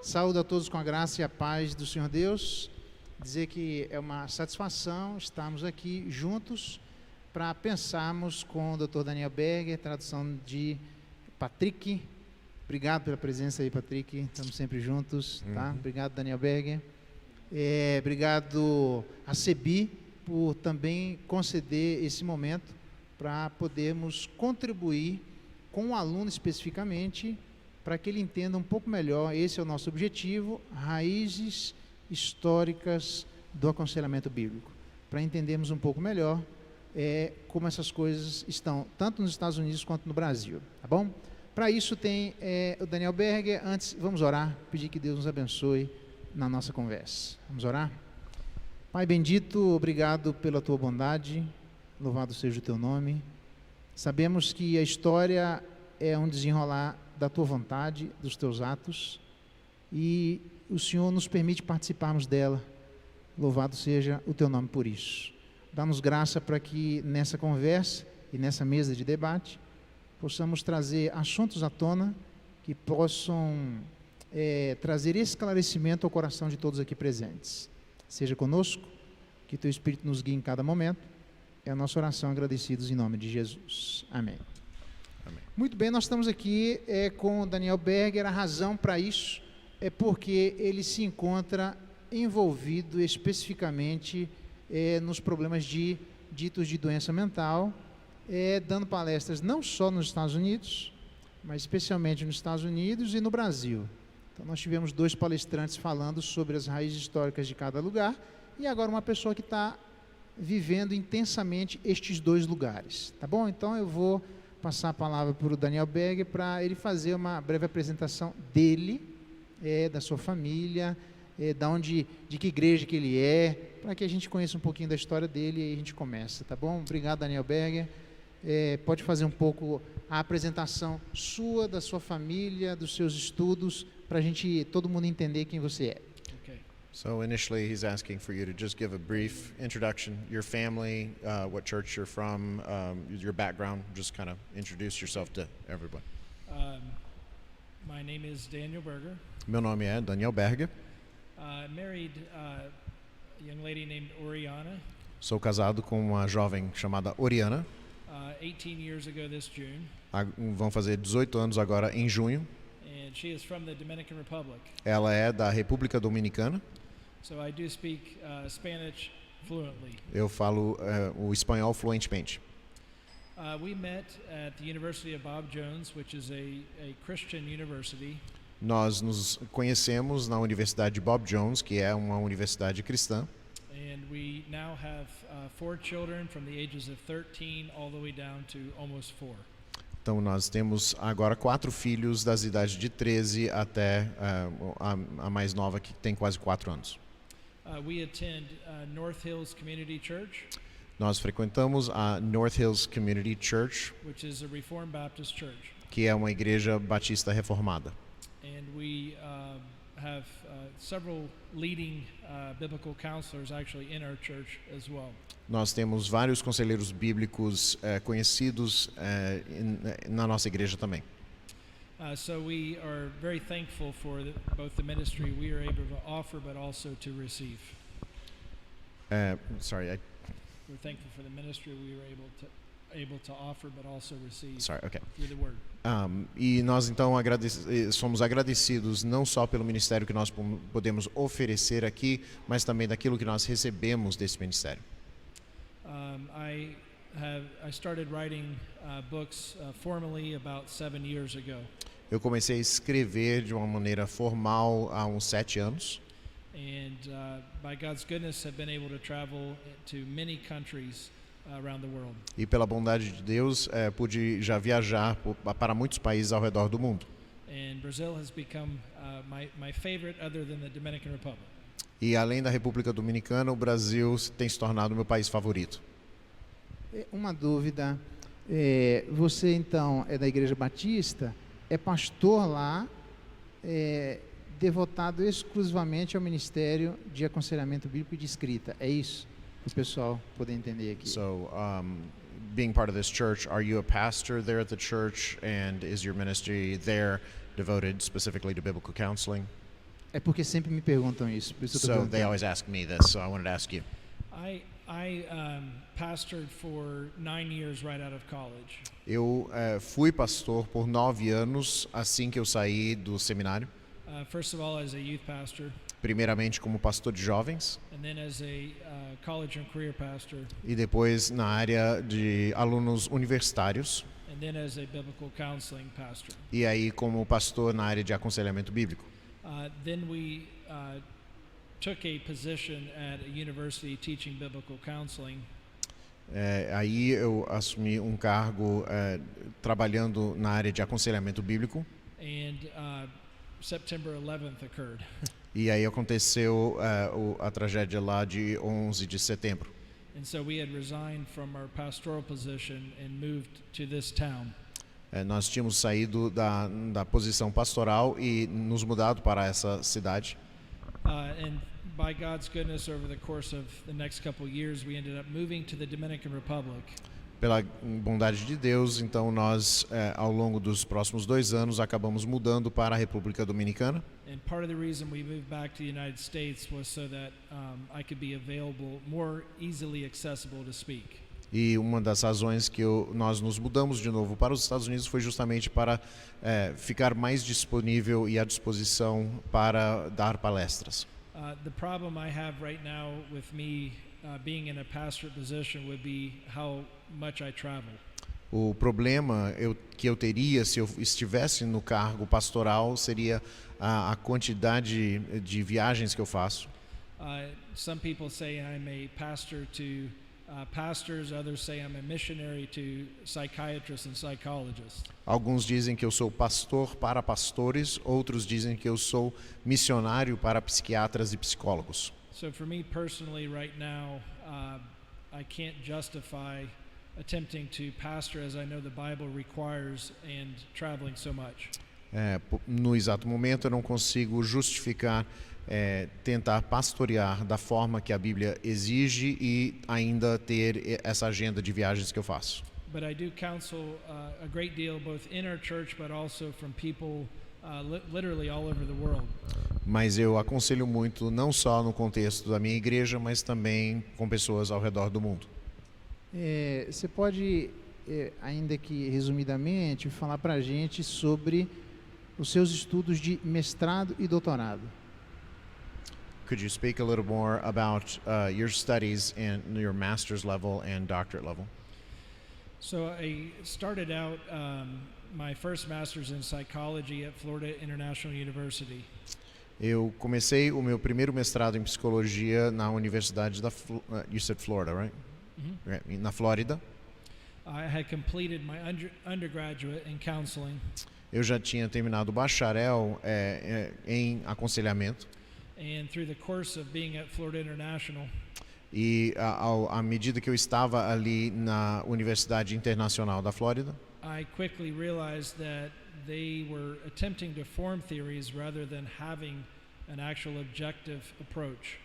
Saúdo a todos com a graça e a paz do Senhor Deus. Dizer que é uma satisfação estarmos aqui juntos para pensarmos com o Dr. Daniel Berger, tradução de Patrick. Obrigado pela presença aí, Patrick. Estamos sempre juntos, tá? Obrigado, Daniel Berger. Obrigado a CEBI por também conceder esse momento para podermos contribuir com o aluno especificamente, para que ele entenda um pouco melhor. Esse é o nosso objetivo, raízes históricas do aconselhamento bíblico, para entendermos um pouco melhor como essas coisas estão, tanto nos Estados Unidos quanto no Brasil, tá bom? Para isso tem o Daniel Berger. Antes, vamos orar, pedir que Deus nos abençoe na nossa conversa. Vamos orar? Pai bendito, obrigado pela tua bondade, louvado seja o teu nome. Sabemos que a história é um desenrolar da tua vontade, dos teus atos, e o Senhor nos permite participarmos dela. Louvado seja o teu nome por isso. Dá-nos graça para que nessa conversa e nessa mesa de debate possamos trazer assuntos à tona que possam trazer esclarecimento ao coração de todos aqui presentes. Seja conosco, que teu Espírito nos guie em cada momento. É a nossa oração, agradecidos em nome de Jesus. Amém. Amém. Muito bem, nós estamos aqui com o Daniel Berger. A razão para isso é porque ele se encontra envolvido especificamente nos problemas ditos de doença mental, dando palestras não só nos Estados Unidos, mas especialmente nos Estados Unidos e no Brasil. Então nós tivemos 2 palestrantes falando sobre as raízes históricas de cada lugar, e agora uma pessoa que está vivendo intensamente estes 2 lugares, tá bom? Então eu vou passar a palavra para o Daniel Berger para ele fazer uma breve apresentação dele, da sua família, de que igreja que ele para que a gente conheça um pouquinho da história dele e aí a gente começa, tá bom? Obrigado, Daniel Berger. Pode fazer um pouco a apresentação sua, da sua família, dos seus estudos, para todo mundo entender quem você é. So initially he's asking for you to just give a brief introduction, your family, what church you're from, your background, just kind of introduce yourself to everyone. My name is Daniel Berger. Meu nome é Daniel Berger. I married a young lady named Oriana. Sou casado com uma jovem chamada Oriana. 18 years ago this June. Vão fazer 18 anos agora em junho. And she is from the Dominican Republic. Ela é da República Dominicana. So I do speak Spanish fluently. Eu falo o espanhol fluentemente. We met at the University of Bob Jones, which is a Christian university. Nós nos conhecemos na Universidade de Bob Jones, que é uma universidade cristã. And we now have 4 children from the ages of 13 all the way down to almost 4. Então nós temos agora 4 filhos das idades de 13 até a mais nova, que tem quase 4 anos. We attend North Hills Community Church. Nós frequentamos a North Hills Community Church, Which is a Reformed Baptist church. que é uma igreja batista reformada. And we have several leading biblical counselors actually in our church as well. Nós temos vários conselheiros bíblicos conhecidos na nossa igreja também. So we are very thankful for both the ministry we are able to offer, but also to receive. We're thankful for the ministry we were able to offer, but also receive through the word. E nós então somos agradecidos não só pelo ministério que nós podemos oferecer aqui, mas também daquilo que nós recebemos desse ministério. I started writing books formally about 7 years ago. Eu comecei a escrever de uma maneira formal há uns 7 anos. And by God's goodness, have been able to travel to many countries around the world. E pela bondade de Deus, pude já viajar para muitos países ao redor do mundo. And Brazil has become my favorite, other than the Dominican Republic. E além da República Dominicana, o Brasil tem se tornado meu país favorito. Uma dúvida, você então é da Igreja Batista, é pastor lá, devotado exclusivamente ao Ministério de Aconselhamento Bíblico e de Escrita, é isso? Para o pessoal poder entender aqui. So, being part of this church, are you a pastor there at the church, and is your ministry there devoted specifically to biblical counseling? É porque sempre me perguntam isso, por isso eu tô So they perguntando. always ask me this, so I wanted to ask you. I pastored for 9 years right out of college. Eu fui pastor por 9 anos assim que eu saí do seminário. First of all, as a youth pastor, Primeiramente como pastor de jovens and then as a college and career pastor, e depois na área de alunos universitários and then as a biblical counseling pastor. e aí como pastor na área de aconselhamento bíblico. Then we took a position at a university teaching biblical counseling. Aí eu assumi um cargo trabalhando na área de aconselhamento bíblico And September 11th occurred. e aí aconteceu a tragédia lá de 11 de setembro. And so we had resigned from our pastoral position and moved to this town. Nós tínhamos saído da posição pastoral e nos mudado para essa cidade. And by God's goodness, over the course of the next couple of years, we ended up moving to the Dominican Republic. Pela bondade de Deus, então nós, ao longo dos próximos 2 anos, acabamos mudando para a República Dominicana. And part of the reason we moved back to the United States was so that I could be available, more easily accessible to speak. E uma das razões que nós nos mudamos de novo para os Estados Unidos foi justamente para ficar mais disponível e à disposição para dar palestras. The problem I have right now with me being in a pastorate position would be how much I travel. O problema que eu teria se eu estivesse no cargo pastoral seria a quantidade de viagens que eu faço. Some people say I'm a pastor to pastors, others say I'm a missionary to psychiatrists and psychologists. Alguns dizem que eu sou pastor para pastores, outros dizem que eu sou missionário para psiquiatras e psicólogos. So for me personally right now, I can't justify attempting to pastor as I know the Bible requires and traveling so much. No exato momento eu não consigo justificar tentar pastorear da forma que a Bíblia exige e ainda ter essa agenda de viagens que eu faço. But I do counsel a great deal both in our church but also from people literally all over the world. Mas eu aconselho muito não só no contexto da minha igreja, mas também com pessoas ao redor do mundo. Você pode, ainda que resumidamente, falar para a gente sobre os seus estudos de mestrado e doutorado? Could you speak a little more about your studies in your master's level and doctorate level? So I started out my first master's in psychology at Florida International University. Eu comecei o meu primeiro mestrado em psicologia na Universidade you said Florida, right? Right, na Flórida. I had completed my undergraduate in counseling. Eu já tinha terminado o bacharel em aconselhamento. And through the course of being at Florida International, E à medida que eu estava ali na Universidade Internacional da Flórida, I quickly realized that they were attempting to form theories rather than having an actual objective approach.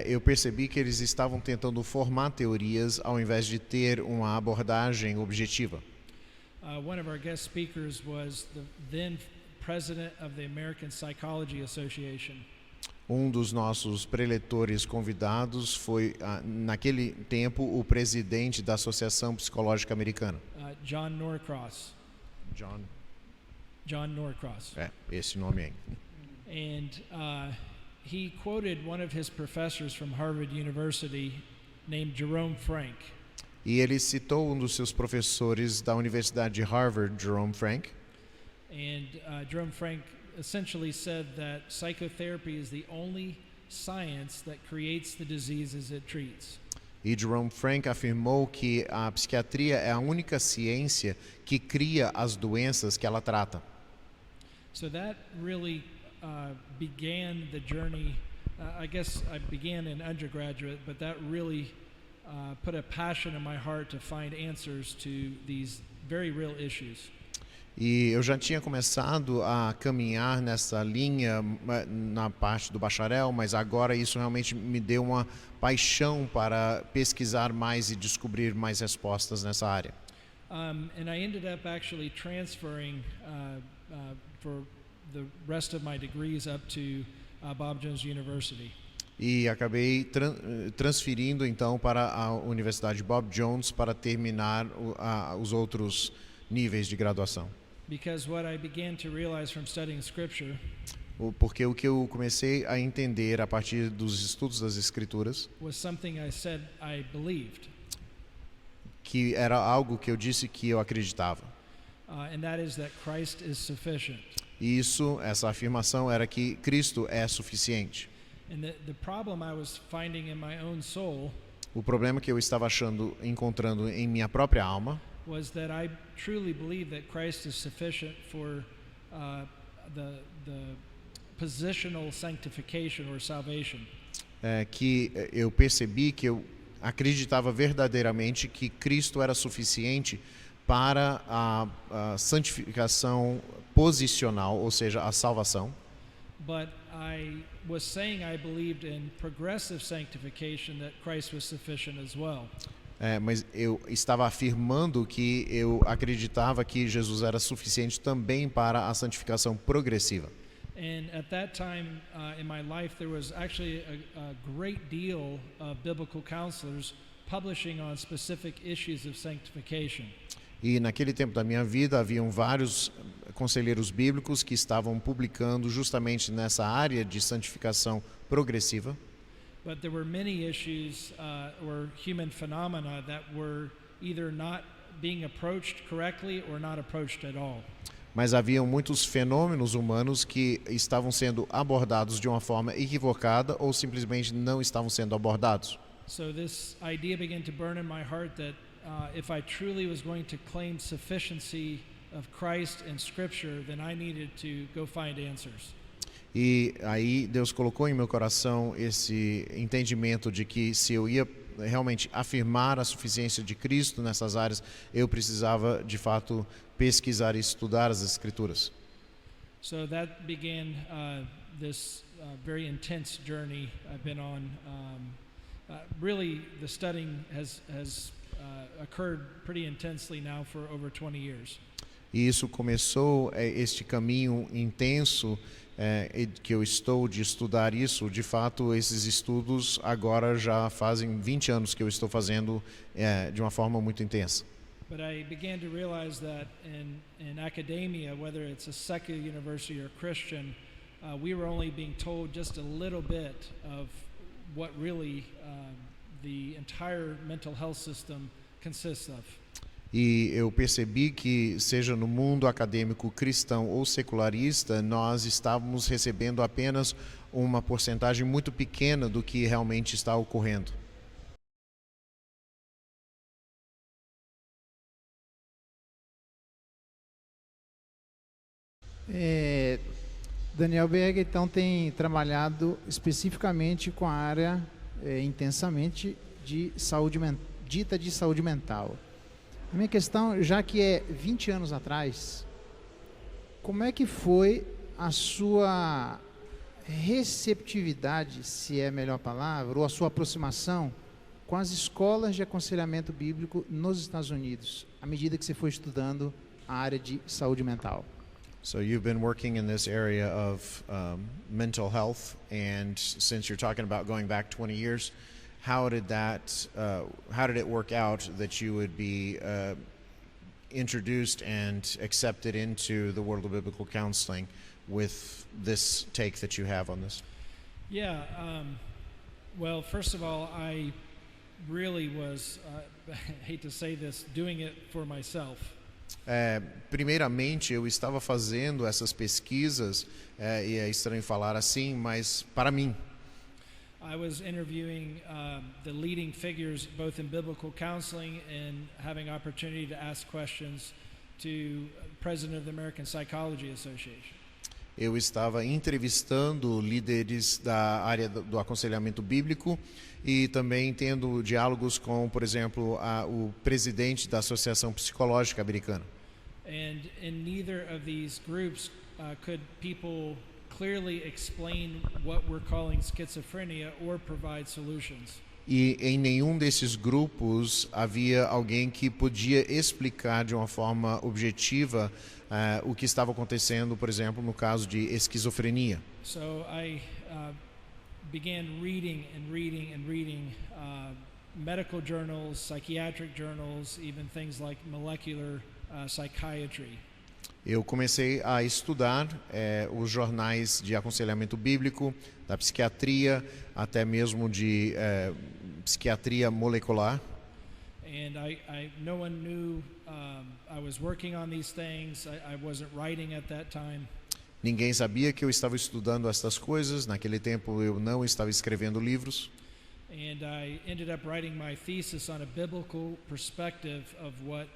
eu percebi que eles estavam tentando formar teorias ao invés de ter uma abordagem objetiva. One of our guest speakers was the then president of the American Psychology Association. Um dos nossos preletores convidados foi, naquele tempo, o presidente da Associação Psicológica Americana. John Norcross. John Norcross. Esse nome aí. And he quoted one of his professors from Harvard University named Jerome Frank. E ele citou um dos seus professores da Universidade de Harvard, Jerome Frank. And Jerome Frank essentially said that psychotherapy is the only science that creates the diseases it treats. E Jerome Frank afirmou que a psiquiatria é a única ciência que cria as doenças que ela trata. So that really began the journey. I guess I began in undergraduate, but that really put a passion in my heart to find answers to these very real issues. E eu já tinha começado a caminhar nessa linha na parte do bacharel, mas agora isso realmente me deu uma paixão para pesquisar mais e descobrir mais respostas nessa área. And I ended up actually transferring for the rest of my degrees up to Bob Jones University. E acabei transferindo então para a Universidade Bob Jones para terminar os outros níveis de graduação. Because what I began to realize from studying Scripture Porque o que eu comecei a entender a partir dos estudos das Escrituras, was something I said I believed, que era algo que eu disse que eu acreditava. and that is that Christ is sufficient. E essa afirmação era que Cristo é suficiente. And the problem I was finding in my own soul O problema que eu estava encontrando em minha própria alma, was that I truly believe that Christ is sufficient for the positional sanctification or salvation. que eu percebi que eu acreditava verdadeiramente que Cristo era suficiente para a santificação posicional, ou seja, a salvação. But I was saying I believed in progressive sanctification, that Christ was sufficient as well. Mas eu estava afirmando que eu acreditava que Jesus era suficiente também para a santificação progressiva. And at that time in my life, there was actually a great deal of biblical counselors publishing on specific issues of sanctification. E naquele tempo da minha vida haviam vários conselheiros bíblicos que estavam publicando justamente nessa área de santificação progressiva. But there were many issues or human phenomena that were either not being approached correctly or not approached at all. Mas haviam muitos fenômenos humanos que estavam sendo abordados de uma forma equivocada ou simplesmente não estavam sendo abordados. So this idea began to burn in my heart that if I truly was going to claim sufficiency of Christ in Scripture, then I needed to go find answers. E aí Deus colocou em meu coração esse entendimento de que se eu ia realmente afirmar a suficiência de Cristo nessas áreas, eu precisava de fato pesquisar e estudar as Escrituras. So that began this very intense journey I've been on. Really, the studying has occurred pretty intensely now for over 20 years. E isso começou este caminho intenso que eu estou de estudar isso. De fato, esses estudos agora já fazem 20 anos que eu estou fazendo de uma forma muito intensa. But I began to realize that in academia, whether it's a secular university or Christian, we were only being told just a little bit of what really the entire mental health system consists of. E eu percebi que, seja no mundo acadêmico cristão ou secularista, nós estávamos recebendo apenas uma porcentagem muito pequena do que realmente está ocorrendo. Daniel Berg, então, tem trabalhado especificamente com a área intensamente de dita de saúde mental. A minha questão, já que é 20 anos atrás, como é que foi a sua receptividade, se é a melhor palavra, ou a sua aproximação com as escolas de aconselhamento bíblico nos Estados Unidos, à medida que você foi estudando a área de saúde mental? So you've been working in this area of mental health, and since you're talking about going back 20 years, how did it work out that you would be introduced and accepted into the world of biblical counseling with this take that you have on this? Yeah, well, first of all, I really was, I hate to say this, doing it for myself. Primeiramente, eu estava fazendo essas pesquisas, e é estranho falar assim, mas para mim. I was interviewing the leading figures both in biblical counseling and having opportunity to ask questions to the president of the American Psychology Association. Eu estava entrevistando líderes da área do aconselhamento bíblico e também tendo diálogos com, por exemplo, o presidente da Associação Psicológica Americana. And in neither of these groups could people clearly explain what we're calling schizophrenia or provide solutions. E em nenhum desses grupos havia alguém que podia explicar de uma forma objetiva o que estava acontecendo, por exemplo, no caso de esquizofrenia. So I began reading medical journals, psychiatric journals, even things like molecular psychiatry. Eu comecei a estudar os jornais de aconselhamento bíblico, da psiquiatria, até mesmo de psiquiatria molecular. And no one knew I was working on these things. I wasn't writing at that time. Ninguém sabia que eu estava estudando estas coisas. Naquele tempo eu não estava escrevendo livros. And I ended up writing my thesis on a biblical perspective of what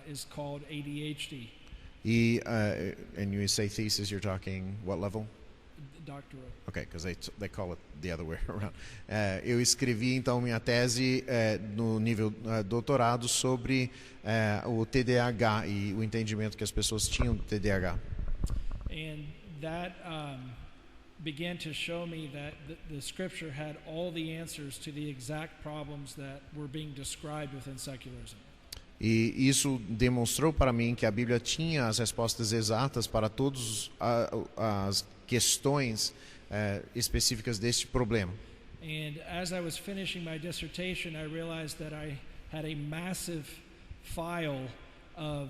is called ADHD. And you say thesis, you're talking what level? Doctorate. Okay, because they call it the other way around. Eu escrevi então minha tese no nível doutorado sobre o TDAH e o entendimento que as pessoas tinham do TDAH. And that began to show me that the scripture had all the answers to the exact problems that were being described within secularism. E isso demonstrou para mim que a Bíblia tinha as respostas exatas para todas as questões específicas deste problema. And as I was finishing my dissertation, I realized that I had a massive file of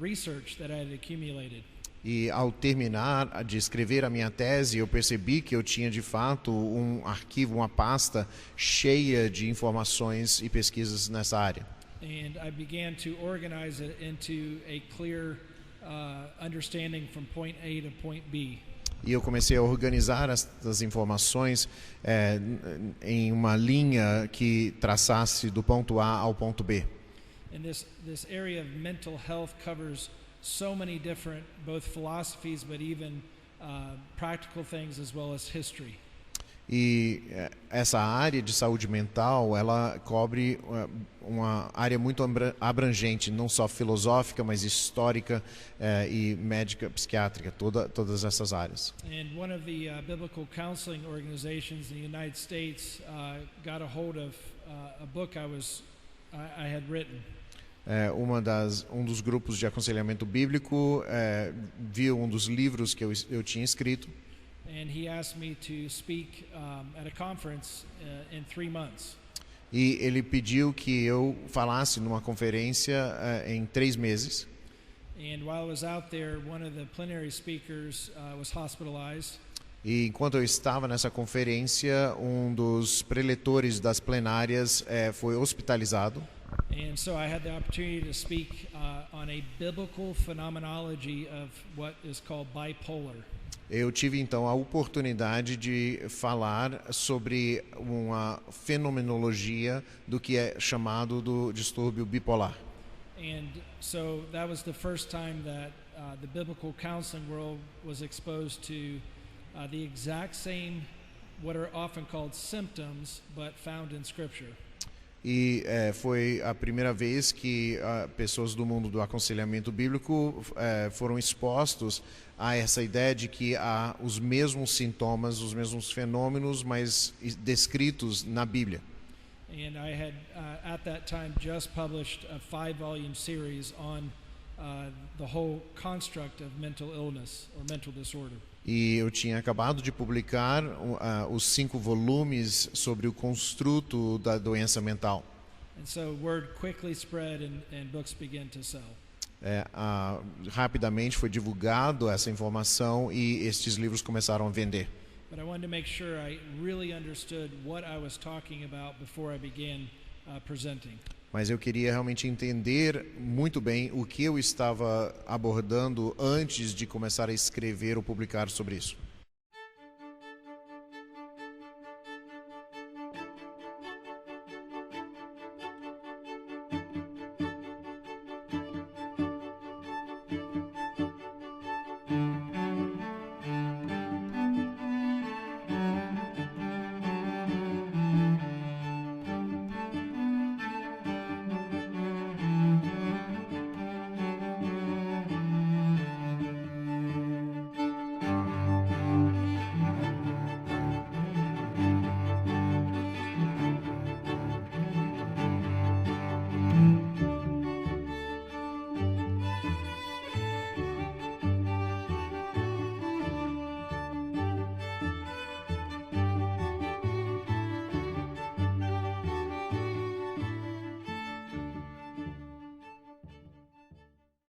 research that I had accumulated. E ao terminar de escrever a minha tese, eu percebi que eu tinha de fato um arquivo, uma pasta cheia de informações e pesquisas nessa área. And I began to organize it into a clear understanding from point A to point B. E eu comecei a organizar essas informações em uma linha que traçasse do ponto A ao ponto B. And this area of mental health covers so many different, both philosophies, but even practical things as well as history. E essa área de saúde mental, ela cobre uma área muito abrangente, não só filosófica, mas histórica e médica, psiquiátrica, todas essas áreas. And one of the biblical counseling organizations in the United States got a hold of a book I had written. Um dos grupos de aconselhamento bíblico viu um dos livros que eu tinha escrito. And he asked me to speak at a conference in 3 months. E ele pediu que eu falasse numa conferência em 3 meses. And while I was out there, one of the plenary speakers was hospitalized. E enquanto eu estava nessa conferência, um dos preletores das plenárias foi hospitalizado. And so I had the opportunity to speak on a biblical phenomenology of what is called bipolar. Eu tive então a oportunidade de falar sobre uma fenomenologia do que é chamado do distúrbio bipolar. And so that was the first time that the biblical counseling world was exposed to the exact same, what are often called symptoms, but found in Scripture. E foi a primeira vez que pessoas do mundo do aconselhamento bíblico foram expostos a essa ideia de que há os mesmos sintomas, os mesmos fenômenos, mas descritos na Bíblia. And I had at that time just published a 5-volume series on the whole construct of mental illness or mental disorder. E eu tinha acabado de publicar os 5 volumes sobre o construto da doença mental. And so word quickly spread and books began to sell. Rapidamente foi divulgado essa informação e estes livros começaram a vender. But I wanted to make sure I really understood what I was talking about before I began presenting. Mas eu queria realmente entender muito bem o que eu estava abordando antes de começar a escrever ou publicar sobre isso.